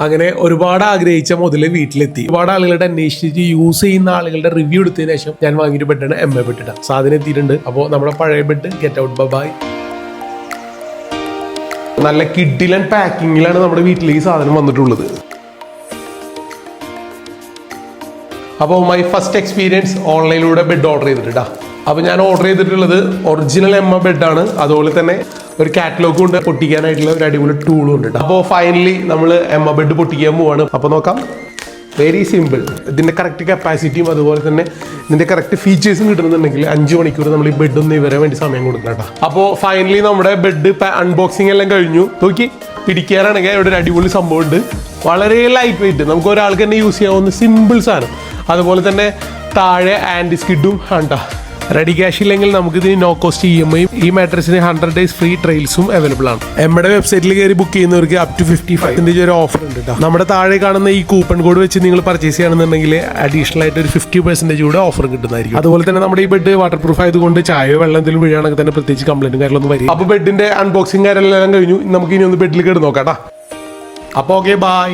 അങ്ങനെ ഒരുപാട് ആഗ്രഹിച്ച മുതൽ വീട്ടിലെത്തി. ഒരുപാട് ആളുകളുടെ അന്വേഷിച്ച് യൂസ് ചെയ്യുന്ന ആളുകളുടെ റിവ്യൂ എടുത്തതിന് ശേഷം ഞാൻ വാങ്ങിയൊരു ബെഡാണ് MA ബെഡ്. സാധനം എത്തിയിട്ടുണ്ട്. അപ്പോൾ നമ്മുടെ പഴയ ബെഡ് ഗെറ്റ് ഔട്ട് ബൈ. നല്ല കിഡിലൻ പാക്കിങ്ങിലാണ് നമ്മുടെ വീട്ടിലേക്ക് സാധനം വന്നിട്ടുള്ളത്. അപ്പോൾ മൈ ഫസ്റ്റ് എക്സ്പീരിയൻസ് ഓൺലൈനിലൂടെ ബെഡ് ഓർഡർ ചെയ്തിട്ടാ. അപ്പോൾ ഞാൻ ഓർഡർ ചെയ്തിട്ടുള്ളത് ഒറിജിനൽ MA ബെഡാണ്. അതുപോലെ തന്നെ ഒരു കാറ്റലോഗും ഉണ്ട്, പൊട്ടിക്കാനായിട്ടുള്ള ഒരു അടിപൊളി ടൂളും ഉണ്ട്. അപ്പോൾ ഫൈനലി നമ്മൾ MA ബെഡ് പൊട്ടിക്കാൻ പോവാണ്. അപ്പോൾ നോക്കാം. Very simple. ഇതിൻ്റെ കറക്റ്റ് കപ്പാസിറ്റിയും അതുപോലെ തന്നെ ഇതിൻ്റെ കറക്റ്റ് ഫീച്ചേഴ്സും കിട്ടുന്നുണ്ടെങ്കിൽ 5 മണിക്കൂർ നമ്മൾ ഈ ബെഡ് ഒന്ന് ഇവരെ വേണ്ടി സമയം കൊടുക്കണം കേട്ടോ. അപ്പോൾ ഫൈനലി നമ്മുടെ ബെഡ് അൺബോക്സിംഗ് എല്ലാം കഴിഞ്ഞു. നോക്കി, പിടിക്കാനാണെങ്കിൽ ഇവിടെ ഒരു അടിപൊളി സംഭവം ഉണ്ട്. വളരെ ലൈറ്റ് വെയിറ്റ്, നമുക്ക് ഒരാൾക്ക് തന്നെ യൂസ് ചെയ്യാവുന്ന സിമ്പിൾ സാധനം. അതുപോലെ തന്നെ താഴെ ആൻറ്റി സ്കിഡും ആണ്ടാ. റെഡി ക്യാഷ് ഇല്ലെങ്കിൽ നമുക്ക് ഇതിന് നോ കോസ്റ്റ് EMI. ഈ മാട്രസിന് 100 days ഫ്രീ ട്രയൽസും അവൈലബിൾ ആണ്. നമ്മുടെ വെബ്സൈറ്റിൽ കയറി ബുക്ക് ചെയ്യുന്നവർക്ക് up to 55% ഒരു ഓഫർ ഉണ്ട് കേട്ടോ. നമ്മുടെ താഴെ കാണുന്ന ഈ കൂപ്പൺ കോഡ് വെച്ച് നിങ്ങൾ പർച്ചേസ് ചെയ്യുകയാണെന്നുണ്ടെങ്കിൽ അഡീഷണൽ ആയിട്ട് ഒരു 50% കൂടെ ഓഫർ കിട്ടുന്നതായിരിക്കും. അതുപോലെ തന്നെ നമ്മുടെ ഈ ബെഡ് വാട്ടർ പ്രൂഫ് ആയതുകൊണ്ട് ചായയോ വെള്ളം എന്തെങ്കിലും വീഴാണെങ്കിൽ തന്നെ പ്രത്യേകിച്ച് കംപ്ലൈന്റും കാര്യങ്ങളൊന്നും വരും. അപ്പോൾ ബെഡിന്റെ അൺബോക്സിംഗ് കാര്യമെല്ലാം കഴിഞ്ഞു. നമുക്ക് ഇനി ഒന്ന് ബെഡിൽ കിടന്ന് നോക്കാം. അപ്പോൾ ഓക്കെ, ബൈ.